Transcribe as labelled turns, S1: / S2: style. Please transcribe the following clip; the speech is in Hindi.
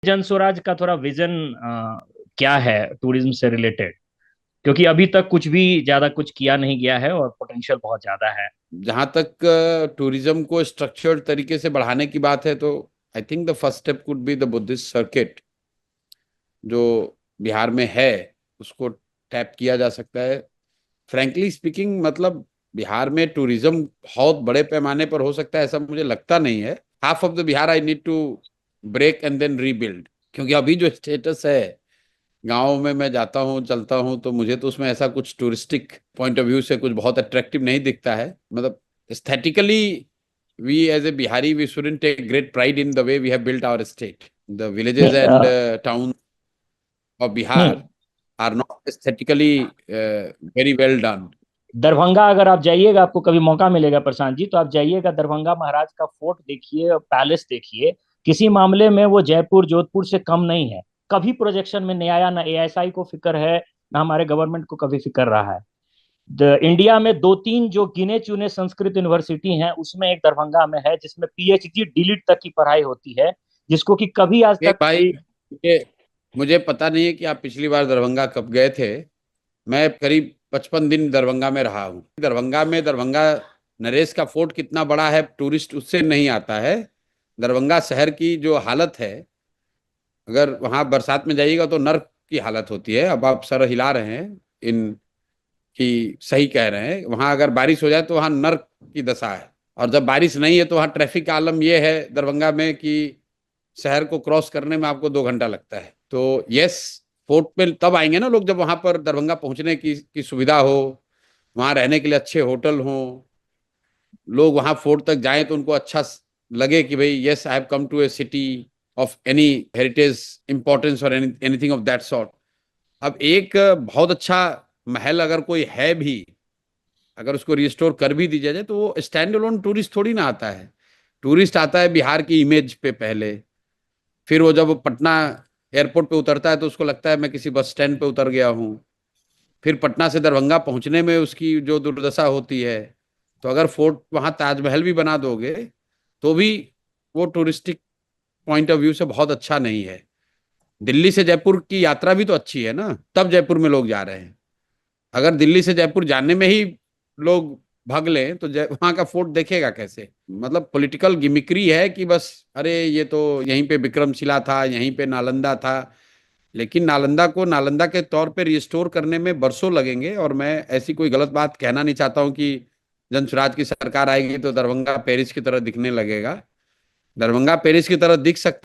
S1: जन स्वराज का थोड़ा विजन क्या है टूरिज्म से रिलेटेड? क्योंकि अभी तक कुछ भी ज्यादा कुछ किया नहीं गया है और पोटेंशियल बहुत ज्यादा है।
S2: जहां तक टूरिज्म को स्ट्रक्चर्ड तरीके से बढ़ाने की बात है तो I think the first step could be the Buddhist circuit जो बिहार में है, उसको टैप किया जा सकता है। फ्रैंकली स्पीकिंग, मतलब बिहार में टूरिज्म बहुत बड़े पैमाने पर हो सकता है ऐसा मुझे लगता नहीं है। Half of the Bihar I need to break and then rebuild, क्योंकि अभी जो स्टेटस है, गाँव में मैं जाता हूँ चलता हूँ तो मुझे तो उसमें ऐसा कुछ टूरिस्टिक पॉइंट ऑफ व्यू से कुछ बहुत अट्रैक्टिव नहीं दिखता है। मतलब aesthetically we as a Bihari we shouldn't take great pride in the way we have built our state. The villages
S1: नहीं
S2: and town of Bihar
S1: hmm.
S2: Are not aesthetically very well done.
S1: Darbhanga अगर आप जाइएगा, आपको कभी मौका मिलेगा प्रशांत जी, तो आप जाइएगा दरभंगा महाराज का फोर्ट देखिए, पैलेस देखिए। किसी मामले में वो जयपुर जोधपुर से कम नहीं है। कभी प्रोजेक्शन में नहीं आया, ना एएसआई को फिक्र है, ना हमारे गवर्नमेंट को कभी फिक्र रहा है। इंडिया में दो तीन जो गिने चुने संस्कृत यूनिवर्सिटी हैं, उसमें एक दरभंगा में है, जिसमें पीएचडी डीलिट तक की पढ़ाई होती है, जिसको कि कभी आज
S2: एक
S1: तक।
S2: भाई, मुझे पता नहीं है कि आप पिछली बार दरभंगा कब गए थे। मैं करीब 55 दिन दरभंगा में रहा हूँ। दरभंगा में दरभंगा नरेश का फोर्ट कितना बड़ा है टूरिस्ट उससे नहीं आता है। दरभंगा शहर की जो हालत है, अगर वहां बरसात में जाइएगा तो नर्क की हालत होती है। अब आप सर हिला रहे हैं इन की, सही कह रहे हैं। वहां अगर बारिश हो जाए तो वहां नर्क की दशा है, और जब बारिश नहीं है तो वहां ट्रैफिक का आलम यह है दरभंगा में कि शहर को क्रॉस करने में आपको 2 घंटा लगता है। तो यस, फोर्ट पे तब आएंगे ना लोग जब वहां पर दरभंगा पहुंचने की सुविधा हो, वहां रहने के लिए अच्छे होटल हों, लोग वहां फोर्ट तक जाएं तो उनको अच्छा लगे कि भाई yes I have come to a city of any heritage importance और एनीथिंग ऑफ दैट सॉर्ट। अब एक बहुत अच्छा महल अगर कोई है भी, अगर उसको रिस्टोर कर भी दिया जाए तो वो स्टैंड अलोन टूरिस्ट थोड़ी ना आता है। टूरिस्ट आता है बिहार की इमेज पे पहले, फिर वो जब पटना एयरपोर्ट पे उतरता है तो उसको लगता है मैं किसी बस स्टैंड पे उतर गया हूँ। फिर पटना से दरभंगा पहुंचने में उसकी जो दुर्दशा होती है। तो अगर फोर्ट वहां ताजमहल भी बना दोगे तो भी वो टूरिस्टिक पॉइंट ऑफ व्यू से बहुत अच्छा नहीं है। दिल्ली से जयपुर की यात्रा भी तो अच्छी है ना, तब जयपुर में लोग जा रहे हैं। अगर दिल्ली से जयपुर जाने में ही लोग भाग लें तो वहां का फोर्ट देखेगा कैसे? मतलब पॉलिटिकल गिमिक्री है कि बस अरे ये तो यहीं पे विक्रमशिला था, यहीं पे नालंदा था। लेकिन नालंदा को नालंदा के तौर पे रिस्टोर करने में बरसों लगेंगे, और मैं ऐसी कोई गलत बात कहना नहीं चाहता हूं कि जनसुराज की सरकार आएगी तो दरभंगा पेरिस की तरह दिखने लगेगा। दरभंगा पेरिस की तरह दिख सकता